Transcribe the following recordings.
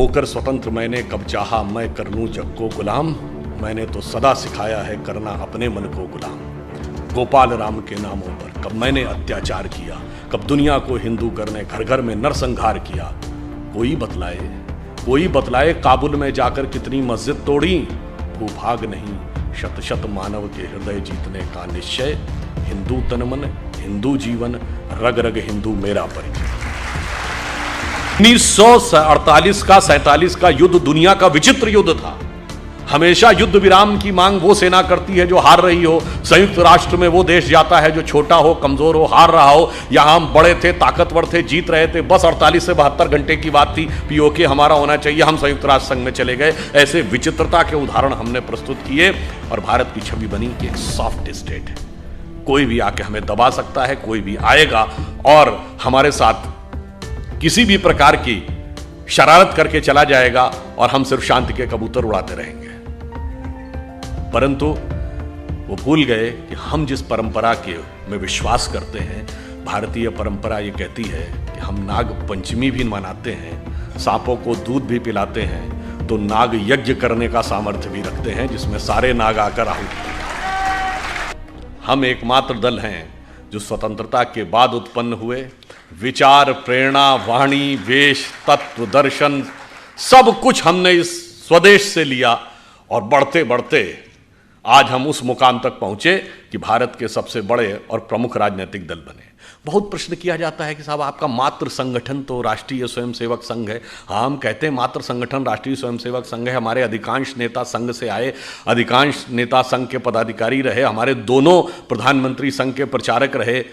होकर स्वतंत्र मैंने कब चाहा मैं कर लूं जग को गुलाम, मैंने तो सदा सिखाया है करना अपने मन को गुलाम। गोपाल राम के नामों पर कब मैंने अत्याचार किया, कब दुनिया को हिंदू करने घर घर में नरसंहार किया। कोई बतलाए काबुल में जाकर कितनी मस्जिद तोड़ी। भूभाग नहीं शत शत मानव के हृदय जीतने का निश्चय। हिंदू तन मन हिंदू जीवन रग रग हिंदू मेरा परिचय। 1948 का 47 का युद्ध दुनिया का विचित्र युद्ध था। हमेशा युद्ध विराम की मांग वो सेना करती है जो हार रही हो। संयुक्त राष्ट्र में वो देश जाता है जो छोटा हो, कमजोर हो, हार रहा हो। यहां हम बड़े थे, ताकतवर थे, जीत रहे थे। बस 48 से 72 घंटे की बात थी, पीओके हमारा होना चाहिए, हम संयुक्त राष्ट्र संघ में चले गए। ऐसे विचित्रता के उदाहरण हमने प्रस्तुत किए और भारत की छवि बनी कि एक सॉफ्ट स्टेट है। कोई भी आके हमें दबा सकता है, कोई भी आएगा और हमारे साथ किसी भी प्रकार की शरारत करके चला जाएगा और हम सिर्फ शांति के कबूतर उड़ाते रहेंगे। परंतु वो भूल गए कि हम जिस परंपरा के में विश्वास करते हैं, भारतीय परंपरा ये कहती है कि हम नाग पंचमी भी मनाते हैं, सांपों को दूध भी पिलाते हैं, तो नाग यज्ञ करने का सामर्थ्य भी रखते हैं जिसमें सारे नाग आकर आहुति। हम एकमात्र दल हैं जो स्वतंत्रता के बाद उत्पन्न हुए। विचार, प्रेरणा, वाणी, वेश, तत्व, दर्शन सब कुछ हमने इस स्वदेश से लिया और बढ़ते बढ़ते आज हम उस मुकाम तक पहुंचे कि भारत के सबसे बड़े और प्रमुख राजनीतिक दल बने। बहुत प्रश्न किया जाता है कि साहब आपका मात्र संगठन तो राष्ट्रीय स्वयंसेवक संघ है। हाँ, हम कहते हैं मात्र संगठन राष्ट्रीय स्वयंसेवक संघ है। हमारे अधिकांश नेता संघ से आए, अधिकांश नेता संघ के पदाधिकारी रहे, हमारे दोनों प्रधानमंत्री संघ के प्रचारक रहे।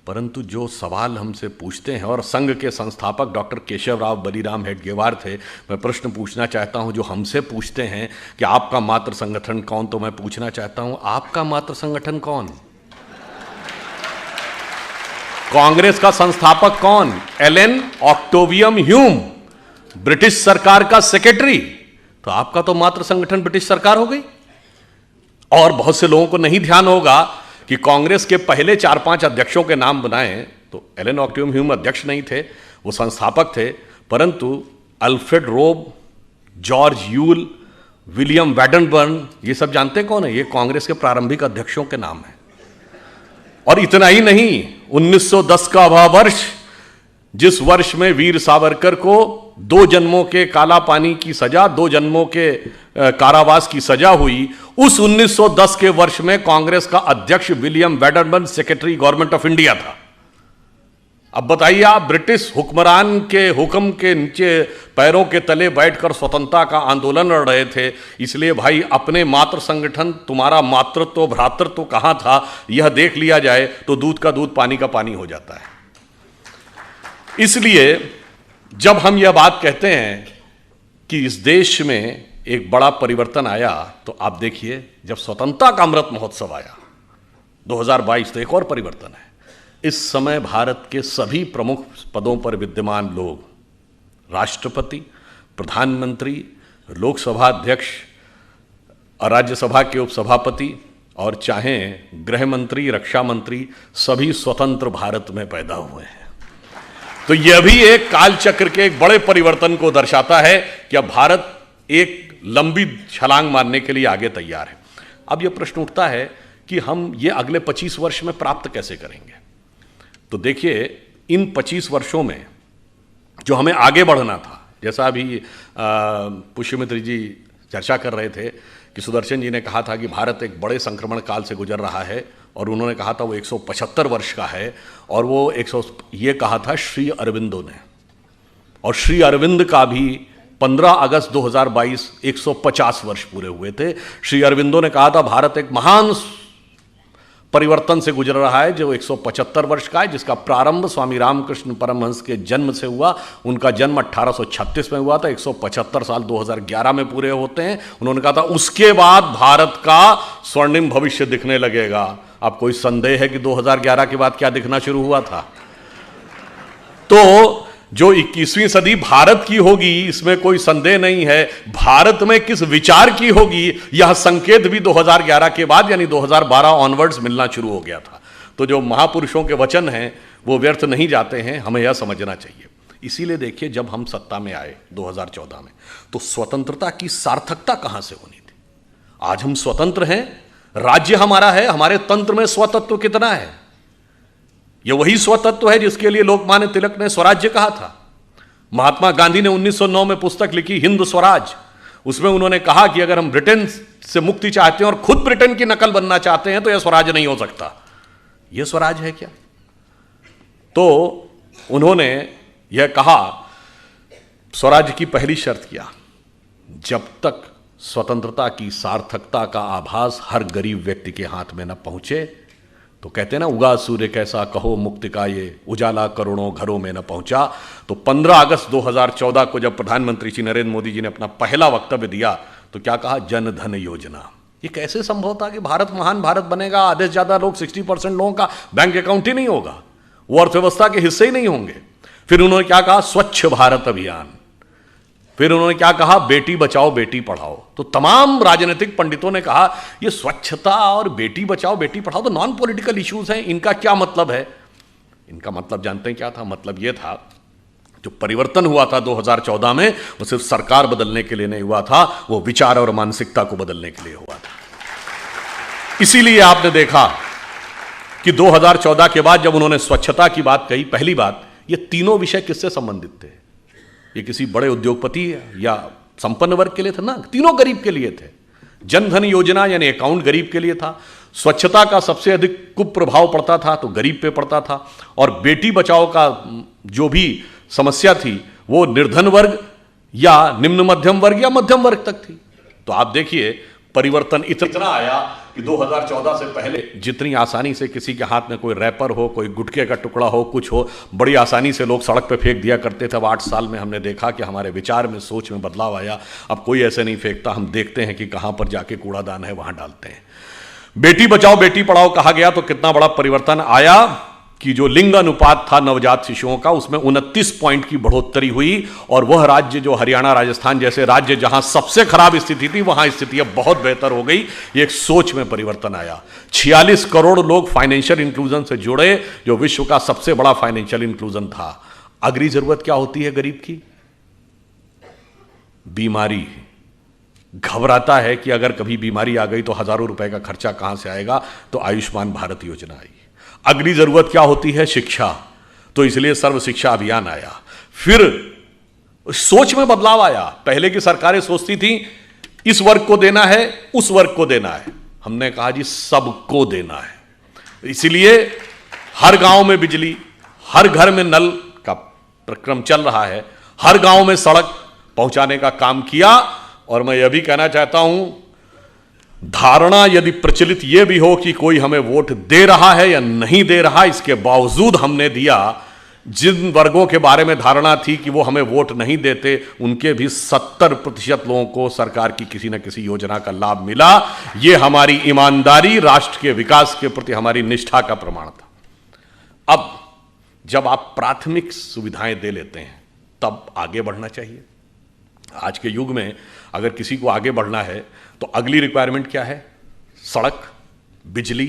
परंतु जो सवाल हमसे पूछते हैं, और संघ के संस्थापक डॉक्टर केशवराव बलिराम हेडगेवार थे, मैं प्रश्न पूछना चाहता हूं जो हमसे पूछते हैं कि आपका मात्र संगठन कौन, तो मैं पूछना चाहता हूं आपका मात्र संगठन कौन? कांग्रेस का संस्थापक कौन? एलन ऑक्टेवियम ह्यूम, ब्रिटिश सरकार का सेक्रेटरी। तो आपका तो मात्र संगठन ब्रिटिश सरकार हो गई। और बहुत से लोगों को नहीं ध्यान होगा कि कांग्रेस के पहले 4-5 अध्यक्षों के नाम बनाए तो एलन ऑक्टेवियम ह्यूम अध्यक्ष नहीं थे, वो संस्थापक थे। परंतु अल्फ्रेड रोब, जॉर्ज यूल, विलियम वैडनबर्न, ये सब जानते कौन है? ये कांग्रेस के प्रारंभिक अध्यक्षों के नाम हैं। और इतना ही नहीं, 1910 का वह वर्ष जिस वर्ष में वीर सावरकर को 2 जन्मों के काला पानी की सजा, 2 जन्मों के कारावास की सजा हुई, उस 1910 के वर्ष में कांग्रेस का अध्यक्ष William Wedderburn secretary government of India था। अब बताइए, आप ब्रिटिश हुक्मरान के हुक्म के नीचे पैरों के तले बैठकर स्वतंत्रता का आंदोलन लड़ रहे थे। इसलिए भाई, अपने मातृ संगठन, तुम्हारा मातृत्व भ्रातृत्व कहां था, यह देख लिया जाए तो दूध का दूध पानी का पानी हो जाता है। इसलिए जब हम यह बात कहते हैं कि इस देश में एक बड़ा परिवर्तन आया, तो आप देखिए, जब स्वतंत्रता का अमृत महोत्सव आया 2022, तो एक और परिवर्तन है। इस समय भारत के सभी प्रमुख पदों पर विद्यमान लोग, राष्ट्रपति, प्रधानमंत्री, लोकसभा अध्यक्ष, राज्यसभा के उपसभापति और चाहे गृह मंत्री, रक्षा मंत्री, सभी स्वतंत्र भारत में पैदा हुए हैं। तो यह भी एक काल चक्र के एक बड़े परिवर्तन को दर्शाता है कि अब भारत एक लंबी छलांग मारने के लिए आगे तैयार है। अब यह प्रश्न उठता है कि हम ये अगले 25 वर्ष में प्राप्त कैसे करेंगे? तो देखिए, इन 25 वर्षों में जो हमें आगे बढ़ना था, जैसा अभी पुष्यमित्र जी चर्चा कर रहे थे कि सुदर्शन जी ने कहा था कि भारत एक बड़े संक्रमण काल से गुजर रहा है, और उन्होंने कहा था वो 175 वर्ष का है, और वो 100 ये कहा था श्री अरविंदो ने। और श्री अरविंद का भी 15 अगस्त 2022 150 वर्ष पूरे हुए थे। श्री अरविंदो ने कहा था भारत एक महान परिवर्तन से गुजर रहा है जो 175 वर्ष का है, जिसका प्रारंभ स्वामी रामकृष्ण परमहंस के जन्म से हुआ। उनका जन्म 1836 में हुआ था, 175 साल 2011 में पूरे होते हैं। उन्होंने कहा था उसके बाद भारत का स्वर्णिम भविष्य दिखने लगेगा। अब कोई संदेह है कि 2011 के बाद क्या दिखना शुरू हुआ था? तो जो 21वीं सदी भारत की होगी, इसमें कोई संदेह नहीं है। भारत में किस विचार की होगी, यह संकेत भी 2011 के बाद यानी 2012 ऑनवर्ड्स मिलना शुरू हो गया था। तो जो महापुरुषों के वचन हैं वो व्यर्थ नहीं जाते हैं, हमें यह समझना चाहिए। इसीलिए देखिए, जब हम सत्ता में आए 2014 में, तो स्वतंत्रता की सार्थकता कहां से होनी थी। आज हम स्वतंत्र हैं, राज्य हमारा है, हमारे तंत्र में स्वतत्व कितना है। यह वही स्वतत्व है जिसके लिए लोकमान्य तिलक ने स्वराज्य कहा था। महात्मा गांधी ने 1909 में पुस्तक लिखी हिंद स्वराज, उसमें उन्होंने कहा कि अगर हम ब्रिटेन से मुक्ति चाहते हैं और खुद ब्रिटेन की नकल बनना चाहते हैं तो यह स्वराज नहीं हो सकता। यह स्वराज है क्या? तो उन्होंने यह कहा, स्वराज की पहली शर्त किया, जब तक स्वतंत्रता की सार्थकता का आभास हर गरीब व्यक्ति के हाथ में न पहुंचे, तो कहते हैं ना, उगा सूर्य कैसा कहो मुक्ति का ये उजाला करोड़ों घरों में न पहुंचा। तो 15 अगस्त 2014 को जब प्रधानमंत्री श्री नरेंद्र मोदी जी ने अपना पहला वक्तव्य दिया तो क्या कहा, जन धन योजना। ये कैसे संभव था कि भारत महान भारत बनेगा, आधे से ज्यादा लोग 60% लोगों का बैंक अकाउंट ही नहीं होगा, वो अर्थव्यवस्था के हिस्से ही नहीं होंगे। फिर उन्होंने क्या कहा, स्वच्छ भारत अभियान। फिर उन्होंने क्या कहा, बेटी बचाओ बेटी पढ़ाओ। तो तमाम राजनीतिक पंडितों ने कहा ये स्वच्छता और बेटी बचाओ बेटी पढ़ाओ तो नॉन पॉलिटिकल इश्यूज हैं, इनका क्या मतलब है। इनका मतलब जानते हैं क्या था? मतलब यह था, जो परिवर्तन हुआ था 2014 में, वो सिर्फ सरकार बदलने के लिए नहीं हुआ था, वो विचार और मानसिकता को बदलने के लिए हुआ था। इसीलिए आपने देखा कि 2014 के बाद जब उन्होंने स्वच्छता की बात कही, पहली बात, ये तीनों विषय किससे संबंधित थे? ये किसी बड़े उद्योगपति या संपन्न वर्ग के लिए थे ना, तीनों गरीब के लिए थे। जन धन योजना यानी अकाउंट गरीब के लिए था, स्वच्छता का सबसे अधिक कुप्रभाव पड़ता था तो गरीब पे पड़ता था, और बेटी बचाओ का जो भी समस्या थी वो निर्धन वर्ग या निम्न मध्यम वर्ग या मध्यम वर्ग तक थी। तो आप देखिए परिवर्तन इतना आया कि 2014 से पहले जितनी आसानी से किसी के हाथ में कोई रैपर हो, कोई गुटखे का टुकड़ा हो, कुछ हो, बड़ी आसानी से लोग सड़क पे फेंक दिया करते थे। अब 8 साल में हमने देखा कि हमारे विचार में, सोच में बदलाव आया। अब कोई ऐसे नहीं फेंकता, हम देखते हैं कि कहां पर जाके कूड़ादान है वहां डालते हैं। बेटी बचाओ बेटी पढ़ाओ कहा गया तो कितना बड़ा परिवर्तन आया कि जो लिंग अनुपात था नवजात शिशुओं का, उसमें 29 पॉइंट की बढ़ोतरी हुई। और वह राज्य जो हरियाणा राजस्थान जैसे राज्य जहां सबसे खराब स्थिति थी, वहां स्थिति अब बहुत बेहतर हो गई। एक सोच में परिवर्तन आया। 46 करोड़ लोग फाइनेंशियल इंक्लूजन से जुड़े, जो विश्व का सबसे बड़ा फाइनेंशियल इंक्लूजन था। अगली जरूरत क्या होती है गरीब की? बीमारी। घबराता है कि अगर कभी बीमारी आ गई तो हजारों रुपए का खर्चा कहां से आएगा, तो आयुष्मान भारत योजना आई। अगली जरूरत क्या होती है? शिक्षा। तो इसलिए सर्व शिक्षा अभियान आया। फिर सोच में बदलाव आया। पहले की सरकारें सोचती थी इस वर्ग को देना है, उस वर्ग को देना है। हमने कहा जी सबको देना है। इसलिए हर गांव में बिजली, हर घर में नल का प्रक्रम चल रहा है, हर गांव में सड़क पहुंचाने का काम किया। और मैं यह भी कहना चाहता हूं, धारणा यदि प्रचलित यह भी हो कि कोई हमें वोट दे रहा है या नहीं दे रहा, इसके बावजूद हमने दिया। जिन वर्गों के बारे में धारणा थी कि वो हमें वोट नहीं देते, उनके भी 70% लोगों को सरकार की किसी न किसी योजना का लाभ मिला। यह हमारी ईमानदारी, राष्ट्र के विकास के प्रति हमारी निष्ठा का प्रमाण था। अब जब आप प्राथमिक सुविधाएं दे लेते हैं, तब आगे बढ़ना चाहिए। आज के युग में अगर किसी को आगे बढ़ना है तो अगली रिक्वायरमेंट क्या है? सड़क, बिजली।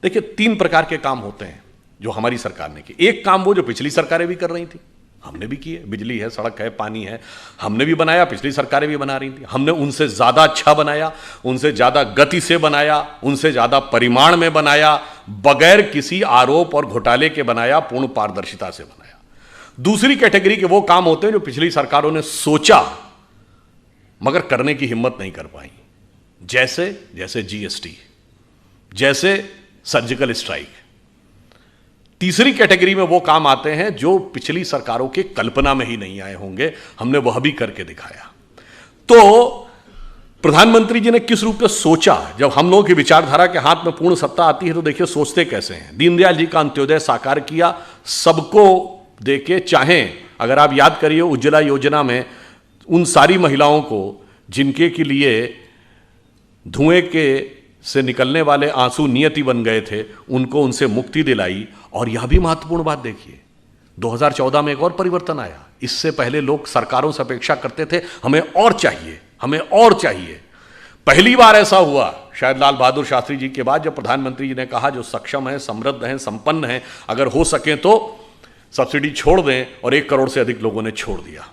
देखिए 3 प्रकार के काम होते हैं जो हमारी सरकार ने किए। एक काम वो जो पिछली सरकारें भी कर रही थी, हमने भी किए। बिजली है, सड़क है, पानी है, हमने भी बनाया, पिछली सरकारें भी बना रही थी। हमने उनसे ज्यादा अच्छा बनाया, उनसे ज्यादा गति से बनाया, उनसे ज्यादा परिमाण में बनाया, बगैर किसी आरोप और घोटाले के बनाया, पूर्ण पारदर्शिता से बनाया। दूसरी कैटेगरी के वो काम होते हैं जो पिछली सरकारों ने सोचा मगर करने की हिम्मत नहीं कर पाई, जैसे जीएसटी, जैसे सर्जिकल स्ट्राइक। तीसरी कैटेगरी में वो काम आते हैं जो पिछली सरकारों के कल्पना में ही नहीं आए होंगे, हमने वह भी करके दिखाया। तो प्रधानमंत्री जी ने किस रूप में सोचा? जब हम लोगों की विचारधारा के हाथ में पूर्ण सत्ता आती है तो देखिए सोचते कैसे हैं। दीनदयाल जी का अंत्योदय साकार किया, सबको देके। चाहें अगर आप याद करिए उज्ज्वला योजना में उन सारी महिलाओं को जिनके के लिए धुएं के से निकलने वाले आंसू नियति बन गए थे, उनको उनसे मुक्ति दिलाई। और यह भी महत्वपूर्ण बात देखिए, 2014 में एक और परिवर्तन आया। इससे पहले लोग सरकारों से अपेक्षा करते थे हमें और चाहिए, हमें और चाहिए। पहली बार ऐसा हुआ शायद लाल बहादुर शास्त्री जी के बाद, जब प्रधानमंत्री जी ने कहा जो सक्षम है, समृद्ध हैं, संपन्न हैं, अगर हो सके तो सब्सिडी छोड़ दें और 1 करोड़ से अधिक लोगों ने छोड़ दिया।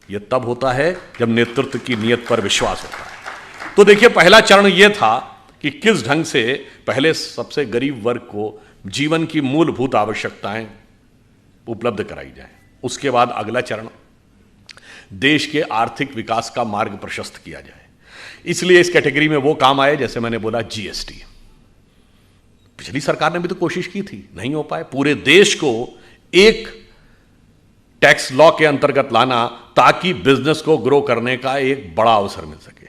यह तब होता है जब नेतृत्व की नीयत पर विश्वास होता है। तो देखिए, पहला चरण यह था कि किस ढंग से पहले सबसे गरीब वर्ग को जीवन की मूलभूत आवश्यकताएं उपलब्ध कराई जाए। उसके बाद अगला चरण देश के आर्थिक विकास का मार्ग प्रशस्त किया जाए। इसलिए इस कैटेगरी में वो काम आए, जैसे मैंने बोला, जीएसटी। पिछली सरकार ने भी तो कोशिश की थी, नहीं हो पाए। पूरे देश को एक टैक्स लॉ के अंतर्गत लाना ताकि बिजनेस को ग्रो करने का एक बड़ा अवसर मिल सके।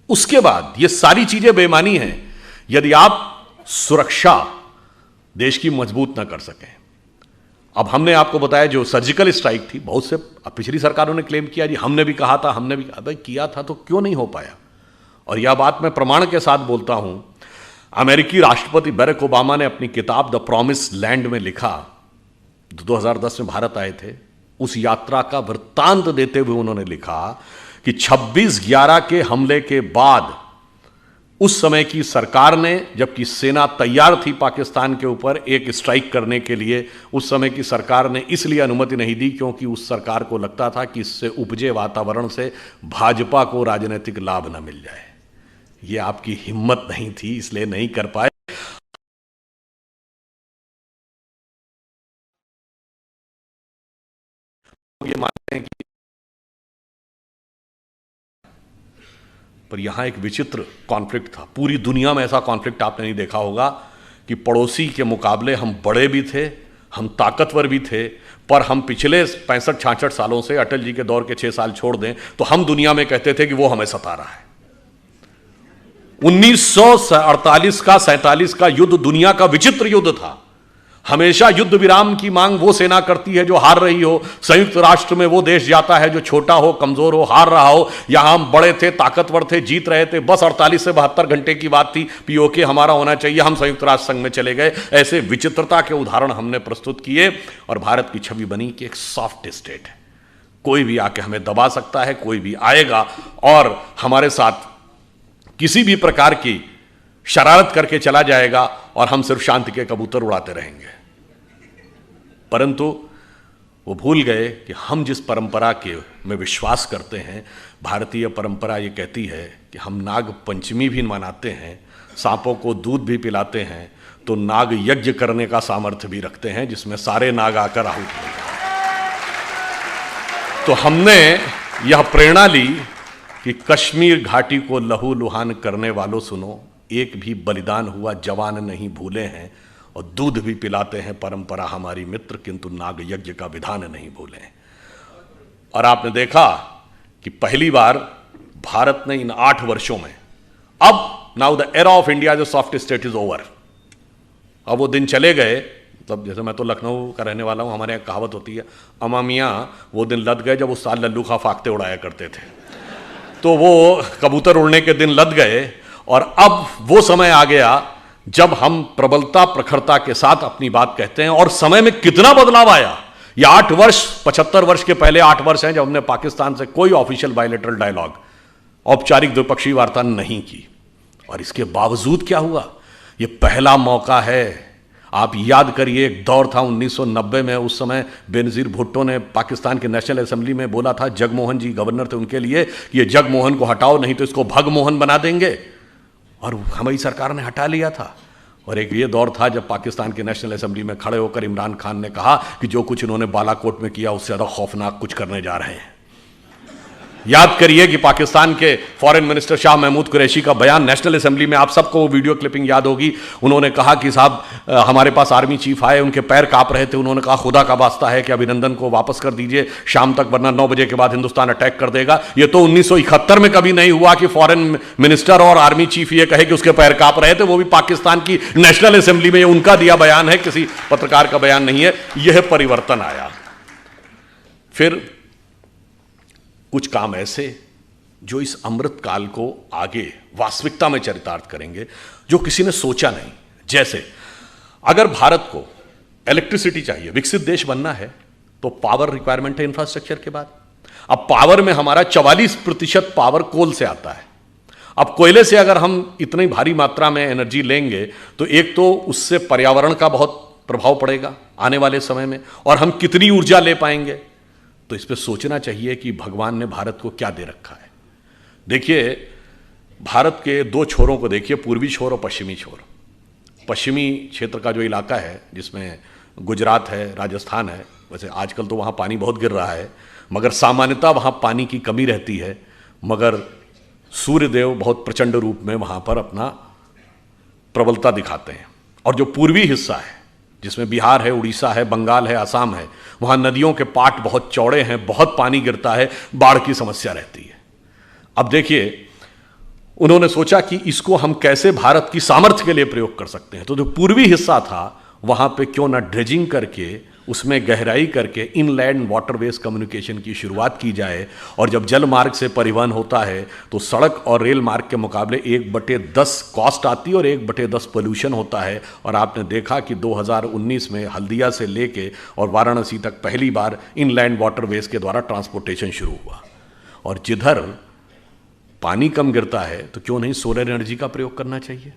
उसके बाद ये सारी चीजें बेमानी हैं यदि आप सुरक्षा देश की मजबूत ना कर सकें। अब हमने आपको बताया जो सर्जिकल स्ट्राइक थी, बहुत से पिछली सरकारों ने क्लेम किया जी हमने भी कहा था, हमने भी कहा। भाई किया था तो क्यों नहीं हो पाया? और यह बात मैं प्रमाण के साथ बोलता हूं। अमेरिकी राष्ट्रपति बराक ओबामा ने अपनी किताब द प्रॉमिस लैंड में लिखा, 2010 में भारत आए थे, उस यात्रा का वृत्तांत देते हुए उन्होंने लिखा कि 26/11 के हमले के बाद उस समय की सरकार ने, जबकि सेना तैयार थी पाकिस्तान के ऊपर एक स्ट्राइक करने के लिए, उस समय की सरकार ने इसलिए अनुमति नहीं दी क्योंकि उस सरकार को लगता था कि इससे उपजे वातावरण से भाजपा को राजनीतिक लाभ न मिल जाए। यह आपकी हिम्मत नहीं थी, इसलिए नहीं कर पाए। ये मानते हैं कि पर यहां एक विचित्र कॉन्फ्लिक्ट था। पूरी दुनिया में ऐसा कॉन्फ्लिक्ट आपने नहीं देखा होगा कि पड़ोसी के मुकाबले हम बड़े भी थे, हम ताकतवर भी थे, पर हम पिछले 65-66 सालों से, अटल जी के दौर के 6 साल छोड़ दें तो हम दुनिया में कहते थे कि वो हमें सता रहा है। 1948 का 47 का युद्ध दुनिया का विचित्र युद्ध था। हमेशा युद्ध विराम की मांग वो सेना करती है जो हार रही हो, संयुक्त राष्ट्र में वो देश जाता है जो छोटा हो, कमजोर हो, हार रहा हो। यहां हम बड़े थे, ताकतवर थे, जीत रहे थे, बस 48 से 72 घंटे की बात थी, पीओके हमारा होना चाहिए, हम संयुक्त राष्ट्र संघ में चले गए। ऐसे विचित्रता के उदाहरण हमने प्रस्तुत किए और भारत की छवि बनी कि एक सॉफ्ट स्टेट है, कोई भी आके हमें दबा सकता है, कोई भी आएगा और हमारे साथ किसी भी प्रकार की शरारत करके चला जाएगा और हम सिर्फ शांति के कबूतर उड़ाते रहेंगे। परंतु वो भूल गए कि हम जिस परंपरा के में विश्वास करते हैं, भारतीय परंपरा ये कहती है कि हम नाग पंचमी भी मनाते हैं, सांपों को दूध भी पिलाते हैं, तो नाग यज्ञ करने का सामर्थ्य भी रखते हैं जिसमें सारे नाग आकर आहुति हो जाए। तो हमने यह प्रेरणा ली कि कश्मीर घाटी को लहू लुहान करने वालों सुनो, एक भी बलिदान हुआ जवान नहीं भूले हैं, और दूध भी पिलाते हैं परंपरा हमारी मित्र, किंतु नाग यज्ञ का विधान नहीं भूले। और आपने देखा कि पहली बार भारत ने इन 8 वर्षों में, अब now the era of India जो सॉफ्ट स्टेट इज ओवर, अब वो दिन चले गए। तब जैसे मैं तो लखनऊ का रहने वाला हूं, हमारे यहाँ कहावत होती है, अमा मियाँ वो दिन लद गए जब उस साल लल्लू खा फाकते उड़ाया करते थे। तो वो कबूतर उड़ने के दिन लद गए और अब वो समय आ गया जब हम प्रबलता प्रखरता के साथ अपनी बात कहते हैं। और समय में कितना बदलाव आया। ये 8 वर्ष, 75 वर्ष के पहले 8 वर्ष हैं जब हमने पाकिस्तान से कोई ऑफिशियल बायलैटरल डायलॉग, औपचारिक द्विपक्षीय वार्ता नहीं की। और इसके बावजूद क्या हुआ, ये पहला मौका है। आप याद करिए, एक दौर था 1990 में, उस समय बेनजीर भुट्टो ने पाकिस्तान के नेशनल असेंबली में बोला था, जगमोहन जी गवर्नर थे उनके लिए, कि ये जगमोहन को हटाओ नहीं तो इसको भगमोहन बना देंगे। और हमारी सरकार ने हटा लिया था। और एक ये दौर था जब पाकिस्तान के नेशनल असेंबली में खड़े होकर इमरान खान ने कहा कि जो कुछ इन्होंने बालाकोट में किया उससे ज़्यादा खौफनाक कुछ करने जा रहे हैं। याद करिए कि पाकिस्तान के फॉरेन मिनिस्टर शाह महमूद कुरैशी का बयान नेशनल असेंबली में, आप सबको वो वीडियो क्लिपिंग याद होगी। उन्होंने कहा कि साहब हमारे पास आर्मी चीफ आए, उनके पैर कांप रहे थे, उन्होंने कहा खुदा का वास्ता है कि अभिनंदन को वापस कर दीजिए शाम तक, वरना 9 बजे के बाद हिंदुस्तान अटैक कर देगा। ये तो 1971 में कभी नहीं हुआ कि फॉरेन मिनिस्टर और आर्मी चीफ ये कहे कि उसके पैर कांप रहे थे, वो भी पाकिस्तान की नेशनल असेंबली में। उनका दिया बयान है, किसी पत्रकार का बयान नहीं है। यह परिवर्तन आया। फिर कुछ काम ऐसे जो इस अमृत काल को आगे वास्तविकता में चरितार्थ करेंगे, जो किसी ने सोचा नहीं। जैसे अगर भारत को इलेक्ट्रिसिटी चाहिए, विकसित देश बनना है, तो पावर रिक्वायरमेंट है इंफ्रास्ट्रक्चर के बाद। अब पावर में हमारा 44% पावर कोल से आता है। अब कोयले से अगर हम इतनी भारी मात्रा में एनर्जी लेंगे तो एक तो उससे पर्यावरण का बहुत प्रभाव पड़ेगा, आने वाले समय में, और हम कितनी ऊर्जा ले पाएंगे। तो इस पर सोचना चाहिए कि भगवान ने भारत को क्या दे रखा है। देखिए, भारत के दो छोरों को देखिए, पूर्वी छोर और पश्चिमी छोर। पश्चिमी क्षेत्र का जो इलाका है, जिसमें गुजरात है, राजस्थान है, वैसे आजकल तो वहाँ पानी बहुत गिर रहा है, मगर सामान्यतः वहाँ पानी की कमी रहती है, मगर सूर्यदेव बहुत प्रचंड रूप में वहाँ पर अपना प्रबलता दिखाते हैं। और जो पूर्वी हिस्सा है, जिसमें बिहार है, उड़ीसा है, बंगाल है, असम है, वहाँ नदियों के पाट बहुत चौड़े हैं, बहुत पानी गिरता है, बाढ़ की समस्या रहती है। अब देखिए, उन्होंने सोचा कि इसको हम कैसे भारत की सामर्थ्य के लिए प्रयोग कर सकते हैं। तो जो पूर्वी हिस्सा था, वहाँ पे क्यों ना ड्रेजिंग करके, उसमें गहराई करके इनलैंड वाटरवेज कम्युनिकेशन की शुरुआत की जाए। और जब जल मार्ग से परिवहन होता है तो सड़क और रेल मार्ग के मुकाबले 1/10 कॉस्ट आती है और 1/10 पोल्यूशन होता है। और आपने देखा कि 2019 में हल्दिया से लेके और वाराणसी तक पहली बार इनलैंड वाटरवेज के द्वारा ट्रांसपोर्टेशन शुरू हुआ। और जिधर पानी कम गिरता है तो क्यों नहीं सोलर एनर्जी का प्रयोग करना चाहिए।